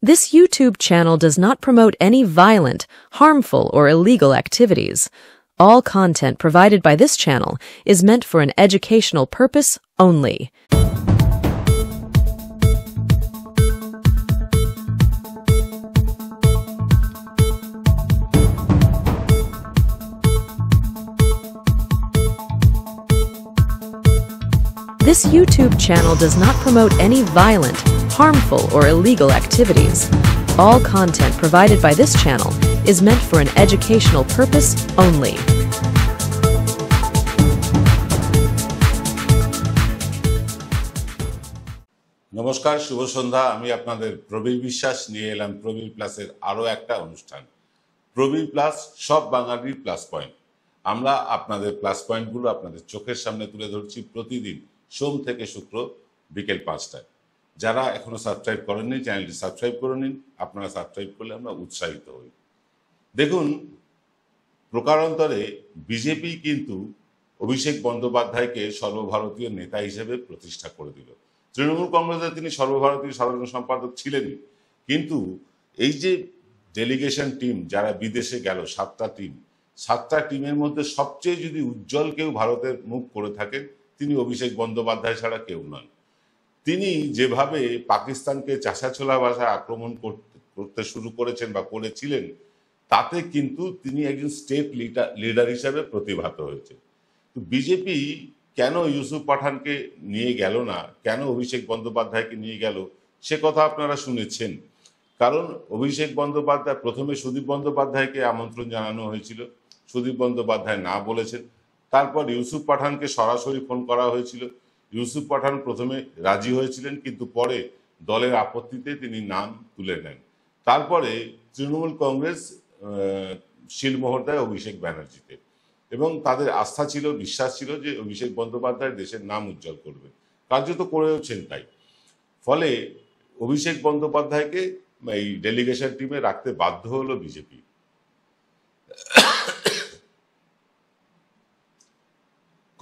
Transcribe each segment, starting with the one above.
This YouTube channel does not promote any violent, harmful, or illegal activities. All content provided by this channel is meant for an educational purpose only. This YouTube channel does not promote any violent, harmful, or illegal activities. All content provided by this channel is meant for an educational purpose only. নমস্কার, শুভ সন্ধ্যা। আমি আপনাদের প্রবীর বিশ্বাস নিয়ে এলাম প্রবীর প্লাসের আরো একটা অনুষ্ঠান, প্রবীর প্লাস সব বাঙালির প্লাস পয়েন্ট। আমরা আপনাদের প্লাস পয়েন্টগুলো আপনাদের চোখের সামনে তুলে ধরছি প্রতিদিন সোম থেকে শুক্র বিকেল 5টায়। যারা এখনো সাবস্ক্রাইব করেননি, চ্যানেলটি সাবস্ক্রাইব করে নিন। আপনারা সাবস্ক্রাইব করলে আমরা উৎসাহিত হই। দেখুন, প্রকারান্তরে বিজেপি কিন্তু অভিষেক বন্দ্যোপাধ্যায়কে সর্বভারতীয় নেতা হিসেবে প্রতিষ্ঠা করে দিল। তৃণমূল কংগ্রেসের তিনি সর্বভারতীয় সাধারণ সম্পাদক ছিলেনই, কিন্তু এই যে ডেলিগেশন টিম যারা বিদেশে গেল, 7টা টিমের মধ্যে সবচেয়ে যদি উজ্জ্বল কেউ ভারতের মুখ করে থাকেন, তিনি অভিষেক বন্দ্যোপাধ্যায় ছাড়া কেউ নন। তিনি যেভাবে পাকিস্তানকে চাষাছোলা ভাষায় আক্রমণ করতে শুরু করেছেন বা করেছিলেন, তাতে কিন্তু তিনি একজন স্টেট লিডার হিসাবে প্রতিভাত হয়েছে। তো বিজেপি কেন ইউসুফ পাঠানকে নিয়ে গেল না, কেন অভিষেক বন্দ্যোপাধ্যায়কে নিয়ে গেল, সে কথা আপনারা শুনেছেন। কারণ অভিষেক বন্দ্যোপাধ্যায় প্রথমে সুদীপ বন্দ্যোপাধ্যায়কে আমন্ত্রণ জানানো হয়েছিল, সুদীপ বন্দ্যোপাধ্যায় না বলেছেন। তারপর ইউসুফ পাঠানকে সরাসরি ফোন করা হয়েছিল, ইউসুফ পাঠান প্রথমে রাজি হয়েছিলেন, কিন্তু পরে দলের আপত্তিতে তিনি নাম তুলে নেন। তারপরে তৃণমূল কংগ্রেস শিলমোহর দেয় অভিষেক ব্যানার্জিতে, এবং তাদের আস্থা ছিল, বিশ্বাস ছিল যে অভিষেক বন্দ্যোপাধ্যায় দেশের নাম উজ্জ্বল করবে। কার্যত করেওছেন তাই। ফলে অভিষেক বন্দ্যোপাধ্যায়কে এই ডেলিগেশন টিমে রাখতে বাধ্য হলো বিজেপি।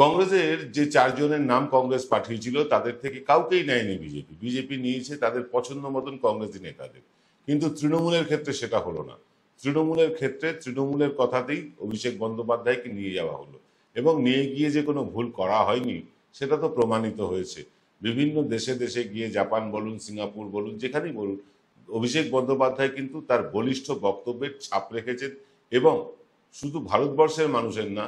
কংগ্রেসের যে 4 জনের নাম কংগ্রেস পাঠিয়েছিল, তাদের থেকে কাউকেই নেয়নি বিজেপি। বিজেপি নিয়েছে তাদের পছন্দ মতন কংগ্রেসি নেতাদের, কিন্তু তৃণমূলের ক্ষেত্রে সেটা হলো না। তৃণমূলের ক্ষেত্রে তৃণমূলের কথাতেই অভিষেক বন্দ্যোপাধ্যায়কে নিয়ে যাওয়া হলো, এবং নিয়ে গিয়ে যে কোনো ভুল করা হয়নি সেটা তো প্রমাণিত হয়েছে। বিভিন্ন দেশে দেশে গিয়ে, জাপান বলুন, সিঙ্গাপুর বলুন, যেখানেই বলুন, অভিষেক বন্দ্যোপাধ্যায় কিন্তু তার বলিষ্ঠ বক্তব্যের ছাপ রেখেছেন, এবং শুধু ভারতবর্ষের মানুষের না,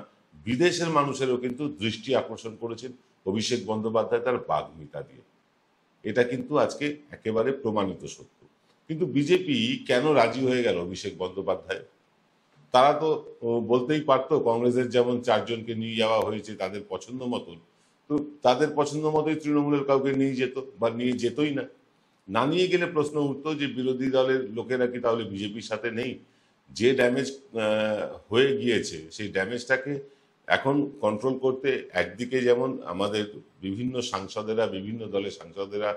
বিদেশের মানুষেরও কিন্তু দৃষ্টি আকর্ষণ করেছেন অভিষেক বন্দ্যোপাধ্যায় তার বাগ্মিতা দিয়ে। এটা কিন্তু আজকে একেবারে প্রমাণিত সত্য। কিন্তু বিজেপি কেন রাজি হয়ে গেল অভিষেক বন্দ্যোপাধ্যায়? তারা তো বলতেই পারতো, কংগ্রেসের যেমন 4 জনকে নিয়ে যাওয়া হয়েছে তাদের পছন্দ মতন, তো তাদের পছন্দ মতোই তৃণমূলের কাউকে নিয়ে যেত, বা নিয়ে যেতই না। না নিয়ে গেলে প্রশ্ন উঠতো যে বিরোধী দলের লোকেরা কি তাহলে বিজেপির সাথে নেই? যে ড্যামেজ হয়ে গিয়েছে, সেই ড্যামেজটাকে এখন কন্ট্রোল করতে একদিকে যেমন আমাদের বিভিন্ন সাংসদেরা, বিভিন্ন দলের সাংসদেরা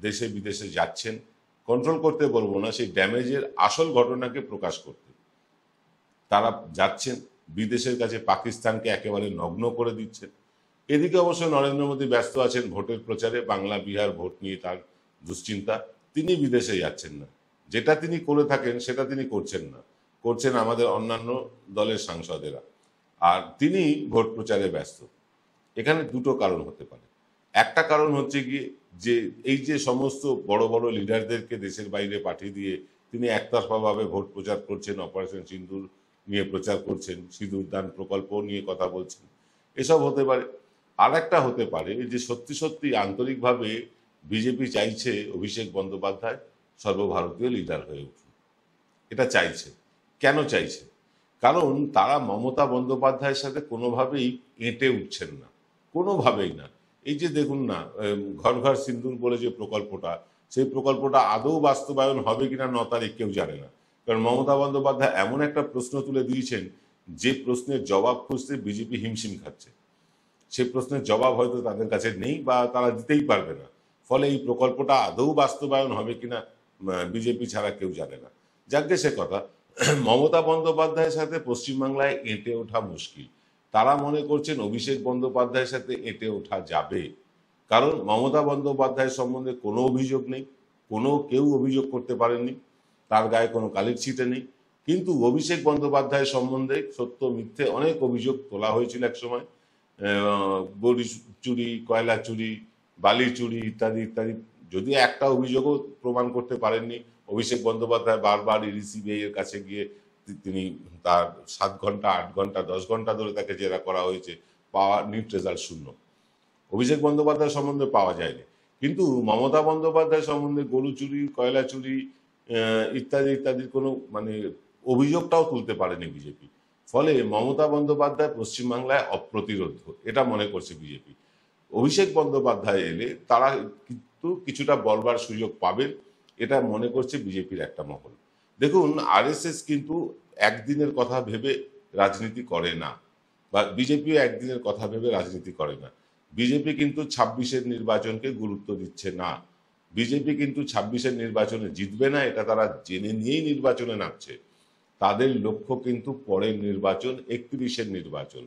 দেশে বিদেশে যাচ্ছেন, কন্ট্রোল করতে বলবো না, সেই ড্যামেজের আসল ঘটনাকে প্রকাশ করতে তারা যাচ্ছেন। বিদেশের কাছে পাকিস্তানকে একেবারে নগ্ন করে দিচ্ছেন। এদিকে অবশ্য নরেন্দ্র মোদী ব্যস্ত আছেন ভোটের প্রচারে, বাংলা বিহার ভোট নিয়ে তার দুশ্চিন্তা। তিনি বিদেশে যাচ্ছেন না, যেটা তিনি করে থাকেন সেটা তিনি করছেন না, করছেন আমাদের অন্যান্য দলের সাংসদেরা, আর তিনি ভোট প্রচারে ব্যস্ত। এখানে দুটো কারণ হতে পারে। একটা কারণ হচ্ছে গিয়ে যে এই যে সমস্ত বড় বড় লিডারদেরকে দেশের বাইরে পাঠিয়ে দিয়ে তিনি একতরফাভাবে ভোট প্রচার করছেন, অপারেশন সিন্দুর নিয়ে প্রচার করছেন, সিঁদুর দান প্রকল্প নিয়ে কথা বলছেন, এসব হতে পারে। আর একটা হতে পারে যে সত্যি সত্যি আন্তরিকভাবে বিজেপি চাইছে অভিষেক বন্দ্যোপাধ্যায় সর্বভারতীয় লিডার হয়ে উঠুন। এটা চাইছে। কেন চাইছে? কারণ তারা মমতা বন্দ্যোপাধ্যায়ের সাথে কোনোভাবেই এঁটে উঠছেন না, কোনোভাবেই না। এই যে দেখুন না, ঘর ঘর সিন্দুর বলে যে প্রকল্পটা, সেই প্রকল্পটা আদৌ বাস্তবায়ন হবে কিনা 9 তারিখ কেউ জানে না। কারণ মমতা বন্দ্যোপাধ্যায় এমন একটা প্রশ্ন তুলে দিয়েছেন, যে প্রশ্নের জবাব খুঁজতে বিজেপি হিমশিম খাচ্ছে। সেই প্রশ্নের জবাব হয়তো তাদের কাছে নেই, বা তারা দিতেই পারবে না। ফলে এই প্রকল্পটা আদৌ বাস্তবায়ন হবে কিনা বিজেপি ছাড়া কেউ জানে না। যাকে সে কথা, মমতা বন্দ্যোপাধ্যায়ের সাথে পশ্চিমবাংলায় এঁটে ওঠা মুশকিল। তারা মনে করছেন অভিষেক বন্দ্যোপাধ্যায়ের সাথে এঁটে ওঠা যাবে, কারণ মমতা বন্দ্যোপাধ্যায়ের সম্বন্ধে কোনো অভিযোগ নেই, কেউ অভিযোগ করতে পারেননি, তার গায়ে কোনো কালির ছিটে নেই। কিন্তু অভিষেক বন্দ্যোপাধ্যায় সম্বন্ধে সত্য মিথ্যে অনেক অভিযোগ তোলা হয়েছিল একসময়। গড়ি চুরি, কয়লা চুরি, বালি চুরি ইত্যাদি ইত্যাদি। যদিও একটা অভিযোগও প্রমাণ করতে পারেননি। অভিষেক বন্দ্যোপাধ্যায় বারবার সিবিআই এর কাছে গিয়ে তিনি তার 7 ঘন্টা, 8 ঘন্টা, 10 ঘন্টা ধরে তাকে জেরা করা হয়েছে, পাওয়া নিট রেজাল্ট শূন্য। অভিষেক বন্দ্যোপাধ্যায় সম্বন্ধে পাওয়া যায়নি। কিন্তু মমতা বন্দ্যোপাধ্যায় সম্বন্ধে গরু চুরি, কয়লা চুরি ইত্যাদি ইত্যাদির কোনো অভিযোগটাও তুলতে পারেনি বিজেপি। ফলে মমতা বন্দ্যোপাধ্যায় পশ্চিমবাংলায় অপ্রতিরোধ্য, এটা মনে করছে বিজেপি। অভিষেক বন্দ্যোপাধ্যায় এলে তারা কিন্তু কিছুটা বলবার সুযোগ পাবেন, এটা মনে করছে বিজেপির একটা মহল। দেখুন, আরএসএস কিন্তু একদিনের কথা ভেবে রাজনীতি করে না, বা বিজেপিও একদিনের কথা ভেবে রাজনীতি করে না। বিজেপি কিন্তু 26-এর নির্বাচনকে গুরুত্ব দিচ্ছে না। বিজেপি কিন্তু 26-এর নির্বাচনে জিতবে না, এটা তারা জেনে নিয়েই নির্বাচনে নামছে। তাদের লক্ষ্য কিন্তু পরের নির্বাচন, 31-এর নির্বাচন।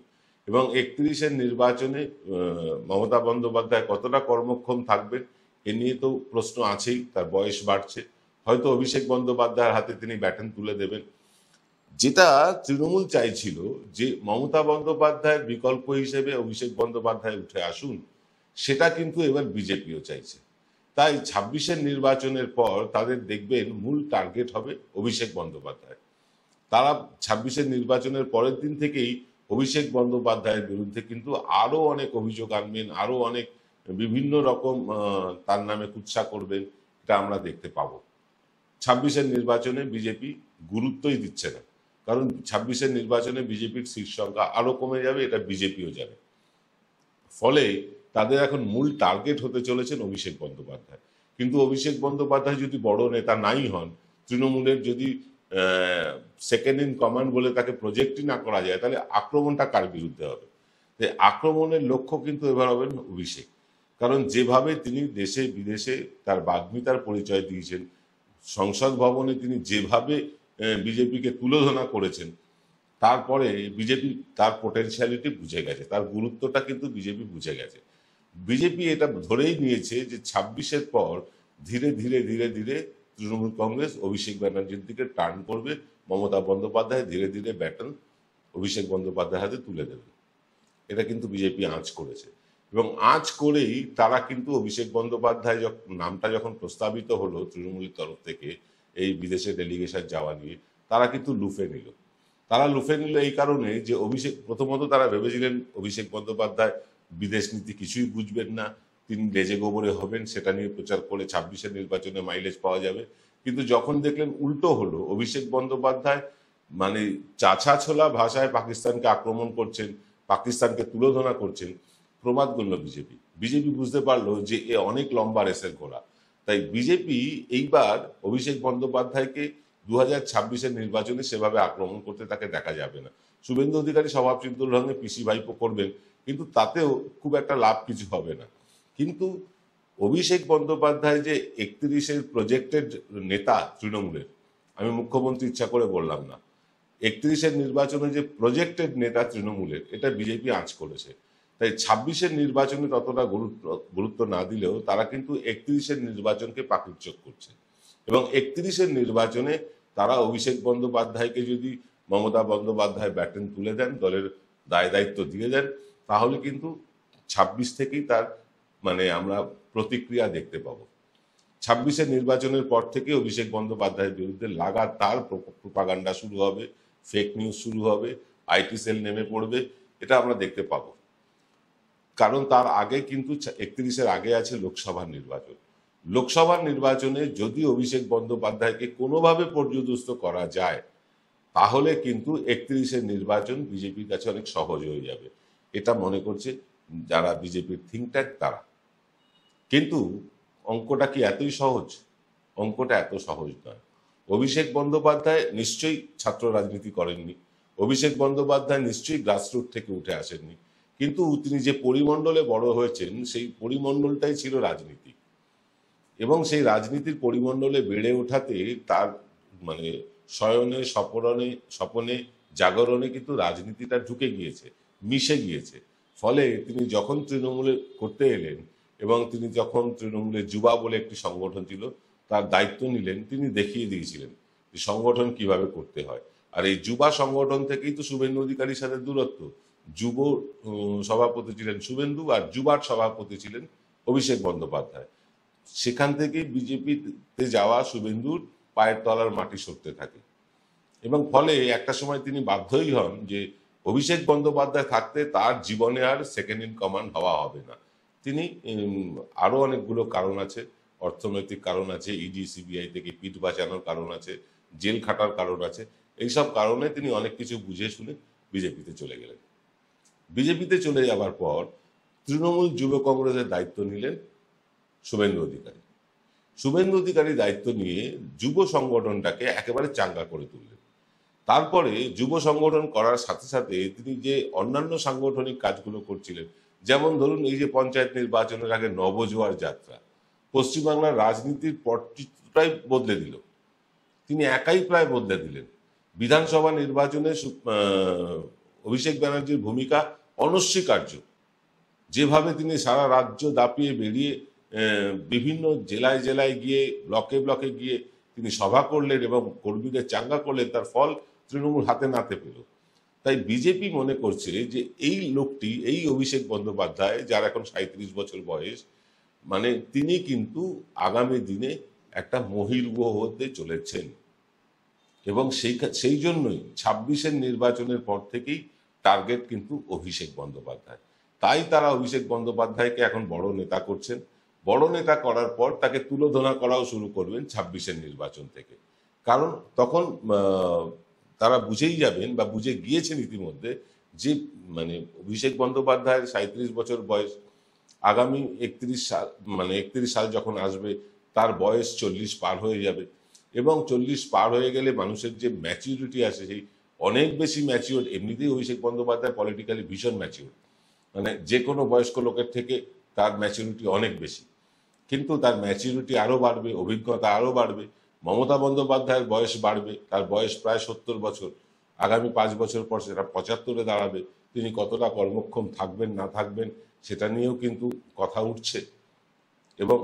এবং 31-এর নির্বাচনে মমতা বন্দ্যোপাধ্যায় কতটা কর্মক্ষম থাকবেন এ নিয়ে তো প্রশ্ন আছেই। তার বয়স বাড়ছে, হয়তো অভিষেক বন্দ্যোপাধ্যায়ের হাতে তিনি ব্যাটন তুলে দেবেন। যেটা তৃণমূল চাইছিল যে মমতা বন্দ্যোপাধ্যায়ের বিকল্প হিসেবে অভিষেক বন্দ্যোপাধ্যায় উঠে আসুন, সেটা কিন্তু এবার বিজেপিও চাইছে। তাই 26-এর নির্বাচনের পর তাদের দেখবেন মূল টার্গেট হবে অভিষেক বন্দ্যোপাধ্যায়। তারা 26-এর নির্বাচনের পরের দিন থেকেই অভিষেক বন্দ্যোপাধ্যায়ের বিরুদ্ধে কিন্তু আরো অনেক অভিযোগ আনবেন, আরো অনেক বিভিন্ন রকম তার নামে কুৎসা করবেন, এটা আমরা দেখতে পাবো। 26-এর নির্বাচনে বিজেপি গুরুত্বই দিচ্ছে না, কারণ 26-এর নির্বাচনে বিজেপির সিট সংখ্যা আরো কমে যাবে, এটা বিজেপিও জানে। ফলে তাদের এখন মূল টার্গেট হতে চলেছেন অভিষেক বন্দ্যোপাধ্যায়। কিন্তু অভিষেক বন্দ্যোপাধ্যায় যদি বড় নেতা নাই হন, তৃণমূলের যদি সেকেন্ড ইন কমান্ড বলে তাকে প্রজেক্টই না করা যায়, তাহলে আক্রমণটা কার বিরুদ্ধে হবে? আক্রমণের লক্ষ্য কিন্তু এবার হবেন অভিষেক। কারণ যেভাবে তিনি দেশে বিদেশে তার বাগ্মিতার পরিচয় দিয়েছেন, সংসদ ভবনে তিনি যেভাবে বিজেপিকে তুলোধনা করেছেন, তারপরে বিজেপি তার পোটেনশিয়ালিটি বুঝে গেছে, তার গুরুত্বটা কিন্তু বিজেপি বুঝে গেছে। বিজেপি এটা ধরেই নিয়েছে যে 26-এর পর ধীরে ধীরে ধীরে ধীরে তৃণমূল কংগ্রেস অভিষেক ব্যানার্জির দিকে টার্ন করবে, মমতা বন্দ্যোপাধ্যায় ধীরে ধীরে ব্যাটন অভিষেক বন্দ্যোপাধ্যায়ের হাতে তুলে দেবেন। এটা কিন্তু বিজেপি আঁচ করেছে, এবং আঁচ করেই তারা কিন্তু অভিষেক বন্দ্যোপাধ্যায় নামটা যখন প্রস্তাবিত হলো তৃণমূলের তরফ থেকে এই বিদেশে ডেলিগেশন যাওয়া নিয়ে, তারা কিন্তু লুফে নিল। তারা লুফে নিল এই কারণে যে প্রথমত তারা ভেবেছিলেন অভিষেক বন্দ্যোপাধ্যায় বিদেশ নীতি কিছুই বুঝবেন না, তিনি লেজে গোবরে হবেন, সেটা নিয়ে প্রচার করে 26-এর নির্বাচনে মাইলেজ পাওয়া যাবে। কিন্তু যখন দেখলেন উল্টো হলো, অভিষেক বন্দ্যোপাধ্যায় মানে চাছা ছোলা ভাষায় পাকিস্তানকে আক্রমণ করছেন, পাকিস্তানকে তুলোধনা করছেন, প্রমাদ করল বিজেপি বুঝতে পারলো যে এ অনেক লম্বা রেসের ঘোড়া। তাই বিজেপি এইবার অভিষেক বন্দ্যোপাধ্যায়কে 2026-এর নির্বাচনে সেভাবে আক্রমণ করতে তাকে দেখা যাবে না। শুভেন্দু অধিকারী স্বভাবসিদ্ধ ঢঙে পিসি ভাইপো করবেন, কিন্তু তাতেও খুব একটা লাভ কিছু হবে না। কিন্তু অভিষেক বন্দ্যোপাধ্যায় যে 31-এর প্রজেক্টেড নেতা তৃণমূলের, আমি মুখ্যমন্ত্রী ইচ্ছা করে বললাম না, 31-এর নির্বাচনে যে প্রজেক্টেড নেতা তৃণমূলের, এটা বিজেপি আঁচ করেছে। তাই 26-এর নির্বাচনে ততটা গুরুত্ব না দিলেও তারা কিন্তু 31-এর নির্বাচনকে পাকিচ্চক করছে। এবং 31-এর নির্বাচনে তারা অভিষেক বন্দ্যোপাধ্যায়কে যদি মমতা বন্দ্যোপাধ্যায় ব্যাটন তুলে দেন, দলের দায় দায়িত্ব দিয়ে দেন, তাহলে কিন্তু 26 থেকেই তার আমরা প্রতিক্রিয়া দেখতে পাবো। 26-এর নির্বাচনের পর থেকে অভিষেক বন্দ্যোপাধ্যায়ের বিরুদ্ধে লাগাতার প্রোপাগান্ডা শুরু হবে, ফেক নিউজ শুরু হবে, আইটি সেল নেমে পড়বে, এটা আমরা দেখতে পাবো। কারণ তার আগে কিন্তু 31-এর আগে আছে লোকসভার নির্বাচন। লোকসভার নির্বাচনে যদি অভিষেক বন্দ্যোপাধ্যায়কে কোনোভাবে পর্যদস্ত করা যায়, তাহলে কিন্তু 31-এর নির্বাচন বিজেপির কাছে অনেক সহজ হয়ে যাবে, এটা মনে করছে যারা বিজেপির থিঙ্ক ট্যাঙ্ক তারা। কিন্তু অঙ্কটা কি এতই সহজ? অঙ্কটা এত সহজ নয়। অভিষেক বন্দ্যোপাধ্যায় নিশ্চয়ই ছাত্র রাজনীতি করেননি, অভিষেক বন্দ্যোপাধ্যায় নিশ্চয়ই গ্রাসরুট থেকে উঠে আসেননি, কিন্তু তিনি যে পরিমণ্ডলে বড় হয়েছেন সেই পরিমণ্ডলটাই ছিল রাজনীতি। এবং সেই রাজনীতির পরিমণ্ডলে বেড়ে ওঠাতে তার শয়নে স্বপনে জাগরণে কিন্তু রাজনীতিটা ঢুকে গিয়েছে, মিশে গিয়েছে। ফলে তিনি যখন তৃণমূলে করতে এলেন, এবং তিনি যখন তৃণমূলের যুবা বলে একটি সংগঠন ছিল, তার দায়িত্ব নিলেন, তিনি দেখিয়ে দিয়েছিলেন যে সংগঠন কিভাবে করতে হয়। আর এই যুবা সংগঠন থেকেই তো শুভেন্দু অধিকারীর সাথে দূরত্ব। যুব সভাপতি ছিলেন শুভেন্দু, আর যুবার সভাপতি ছিলেন অভিষেক বন্দ্যোপাধ্যায়। সেখান থেকেই বিজেপিতে যাওয়া শুভেন্দুর পায়ের তলার মাটি সরতে থাকে, এবং ফলে একটা সময় তিনি বাধ্যই হন যে অভিষেক বন্দ্যোপাধ্যায় থাকতে তার জীবনে আর সেকেন্ড ইন কমান্ড হওয়া হবে না। তিনি আরো অনেকগুলো কারণ আছে, অর্থনৈতিক কারণ আছে, ইডি সিবিআই থেকে পিঠ বাঁচানোর কারণ আছে, জেল খাটার কারণ আছে, এইসব কারণে তিনি অনেক কিছু বুঝে শুনে বিজেপিতে চলে গেলেন। বিজেপিতে চলে যাবার পর তৃণমূল যুব কংগ্রেসের দায়িত্ব নিলেন শুভেন্দু অধিকারী। শুভেন্দু অধিকারী দায়িত্ব নিয়ে যুব সংগঠনটাকে একেবারে চাঙ্গা করে তুললেন। তারপরে যুব সংগঠন করার সাথে সাথে তিনি যে অন্যান্য সাংগঠনিক কাজগুলো করছিলেন, যেমন ধরুন এই যে পঞ্চায়েত নির্বাচনের আগে নবজোয়ার যাত্রা, পশ্চিমবাংলার রাজনীতির পটচিত্রটাই বদলে দিল। তিনি একাই প্রায় বদলে দিলেন। বিধানসভা নির্বাচনে অভিষেক ব্যানার্জির ভূমিকা অনস্বীকার্য। যেভাবে তিনি সারা রাজ্য দাপিয়ে বেরিয়ে বিভিন্ন জেলায় জেলায় গিয়ে ব্লকে ব্লকে গিয়ে তিনি সভা করলেন এবং কর্মীদের চাঙ্গা করলেন, তার ফল তৃণমূল হাতে নাতে পেল। তাই বিজেপি মনে করছে যে এই লোকটি, এই অভিষেক বন্দ্যোপাধ্যায়, যার এখন 37 বছর বয়স, মানে তিনি কিন্তু আগামী দিনে একটা মহিরুহ হতে চলেছেন। এবং সেই জন্যই 26-এর নির্বাচনের পর থেকেই টার্গেট কিন্তু অভিষেক বন্দ্যোপাধ্যায়। তাই তারা অভিষেক বন্দ্যোপাধ্যায়কে এখন বড় নেতা করছেন। বড় নেতা করার পর তাকে তুলোধনা করাও শুরু করবেন 26-এর নির্বাচন থেকে। কারণ তখন তারা বুঝেই যাবেন বা বুঝে গিয়েছেন ইতিমধ্যে যে মানে অভিষেক বন্দ্যোপাধ্যায়ের 37 বছর বয়স, আগামী 31 সাল যখন আসবে তার বয়স 40 পার হয়ে যাবে, এবং 40 পার হয়ে গেলে মানুষের যে ম্যাচিউরিটি আসে, সেই অনেক বেশি ম্যাচিউর। এমনিতেই অভিষেক বন্দ্যোপাধ্যায় পলিটিক্যালি ভীষণ ম্যাচিউর, মানে যে কোনো বয়স্ক লোকের থেকে তার ম্যাচিউরিটি অনেক বেশি, কিন্তু তার ম্যাচিউরিটি আরও বাড়বে, অভিজ্ঞতা আরও বাড়বে। মমতা বন্দ্যোপাধ্যায়ের বয়স বাড়বে, তার বয়স প্রায় 70 বছর, আগামী 5 বছর পর সেটা 75-এ দাঁড়াবে। তিনি কতটা কর্মক্ষম থাকবেন না থাকবেন সেটা নিয়েও কিন্তু কথা উঠছে, এবং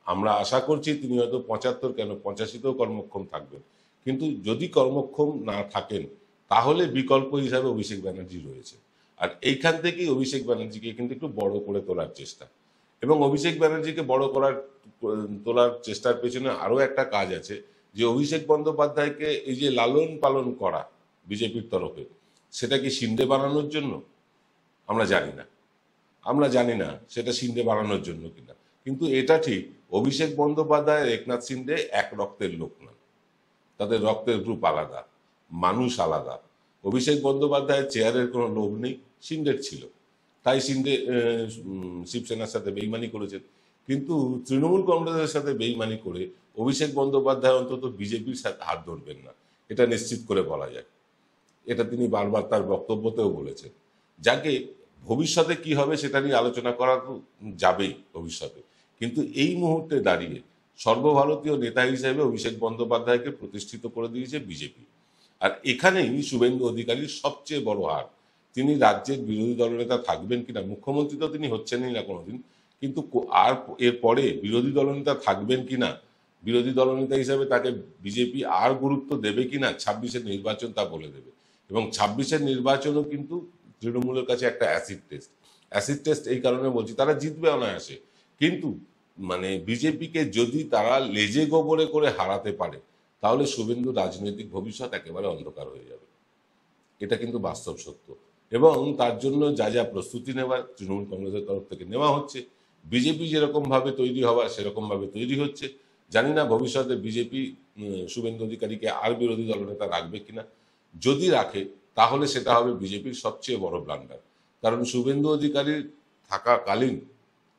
আমরা আশা করছি তিনি হয়তো 75 কেন 85-তেও কর্মক্ষম থাকবেন। কিন্তু যদি কর্মক্ষম না থাকেন তাহলে বিকল্প হিসাবে অভিষেক ব্যানার্জি রয়েছে। আর এইখান থেকেই অভিষেক ব্যানার্জিকে কিন্তু একটু বড় করে তোলার চেষ্টা, এবং অভিষেক ব্যানার্জিকে বড় তোলার চেষ্টার পেছনে আরও একটা কাজ আছে, যে অভিষেক বন্দ্যোপাধ্যায়কে এই যে লালন পালন করা বিজেপির তরফে, সেটা কি শিন্ডে বানানোর জন্য? আমরা জানি না সেটা শিন্ডে বানানোর জন্য কিনা। কিন্তু এটা ঠিক, অভিষেক বন্দ্যোপাধ্যায় একনাথ শিন্ডে এক রক্তের লোক নয়, তাদের রক্তের গ্রুপ আলাদা, মানুষ আলাদা। অভিষেক বন্দ্যোপাধ্যায়ের চেয়ারের কোনো লোভ নেই, শিন্ডের ছিল, তাই শিন্ডে শিবসেনার সাথে বেইমানি করেছেন। কিন্তু তৃণমূল কংগ্রেসের সাথে বেইমানি করে অভিষেক বন্দ্যোপাধ্যায় অন্তত বিজেপির সাথে হাত ধরবেন না, এটা নিশ্চিত করে বলা যায়। এটা তিনি বারবার তার বক্তব্যতেও বলেছেন। যাকে ভবিষ্যতে কি হবে সেটা নিয়ে আলোচনা করা তো যাবেই ভবিষ্যতে, কিন্তু এই মুহূর্তে দাঁড়িয়ে সর্বভারতীয় নেতা হিসেবে অভিষেক বন্দ্যোপাধ্যায়কে প্রতিষ্ঠিত করে দিয়েছে বিজেপি। আর এখানেই শুভেন্দু অধিকারীর সবচেয়ে বড় হার। তিনি রাজ্যের বিরোধী দলনেতা থাকবেন কিনা, মুখ্যমন্ত্রী তো তিনি হচ্ছেনই না কোনোদিন, কিন্তু আর এরপরে বিরোধী দলনেতা থাকবেন কিনা, বিরোধী দলনেতা হিসেবে তাকে বিজেপি আর গুরুত্ব দেবে কিনা 26-এর নির্বাচন তা বলে দেবে। এবং 26-এর নির্বাচনও কিন্তু তৃণমূলের কাছে একটা অ্যাসিড টেস্ট এই কারণে বলছি, তারা জিতবে অনায়াসে, কিন্তু মানে বিজেপিকে যদি তারা লেজে গোবরে করে হারাতে পারে তাহলে শুভেন্দু রাজনৈতিক ভবিষ্যৎ একেবারে অন্ধকার হয়ে যাবে। এটা কিন্তু বাস্তব সত্য, এবং তার জন্য যা যা প্রস্তুতি নেওয়ার তৃণমূল কংগ্রেসের তরফ থেকে নেওয়া হচ্ছে, বিজেপি যেরকম ভাবে তৈরি হওয়ার সেরকম ভাবে তৈরি হচ্ছে। জানি না ভবিষ্যতে বিজেপি শুভেন্দু অধিকারীকে আর বিরোধী দলনেতা রাখবে কিনা। যদি রাখে তাহলে সেটা হবে বিজেপির সবচেয়ে বড় ব্লান্ডার, কারণ শুভেন্দু অধিকারীর থাকাকালীন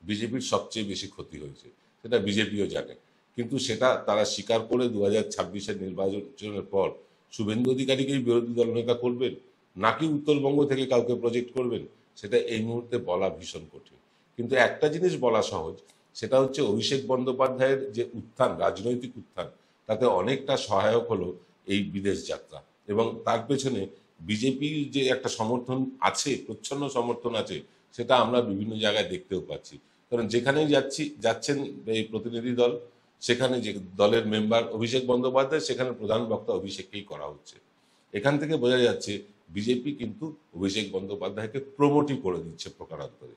বিজেপির সবচেয়ে বেশি ক্ষতি হয়েছে, সেটা বিজেপিও জানে। কিন্তু সেটা তারা স্বীকার করে 2026-এর নির্বাচনের পর শুভেন্দু অধিকারীকেই বিরোধী দলনেতা করবেন নাকি উত্তরবঙ্গ থেকে কাউকে প্রজেক্ট করবেন, সেটা এই মুহূর্তে বলা ভীষণ কঠিন। কিন্তু একটা জিনিস বলা সহজ, সেটা হচ্ছে অভিষেক বন্দ্যোপাধ্যায়ের যে উত্থান, রাজনৈতিক উত্থান, তাতে অনেকটা সহায়ক হলো এই বিদেশ যাত্রা, এবং তার পেছনে বিজেপির যে একটা সমর্থন আছে, প্রচ্ছন্ন সমর্থন আছে, সেটা আমরা বিভিন্ন জায়গায় দেখতেও পাচ্ছি। কারণ যেখানেই যাচ্ছেন এই প্রতিনিধি দল, সেখানে যে দলের মেম্বার অভিষেক বন্দ্যোপাধ্যায়, সেখানে প্রধান বক্তা অভিষেককেই করা হচ্ছে। এখান থেকে বোঝা যাচ্ছে বিজেপি কিন্তু অভিষেক বন্দ্যোপাধ্যায়কে প্রমোটই করে দিচ্ছে প্রকারান্তরে।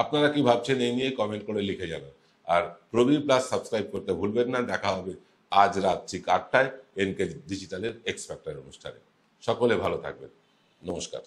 আপনারা কি ভাবছেন এই নিয়ে কমেন্ট করে লিখে জানান। আর প্রবীর প্লাস সাবস্ক্রাইব করতে ভুলবেন না। দেখা হবে আজ রাত ঠিক 8টায় এনকে ডিজিটালের এক্স ফ্যাক্টর অনুষ্ঠানে। সকলে ভালো থাকবেন। নমস্কার।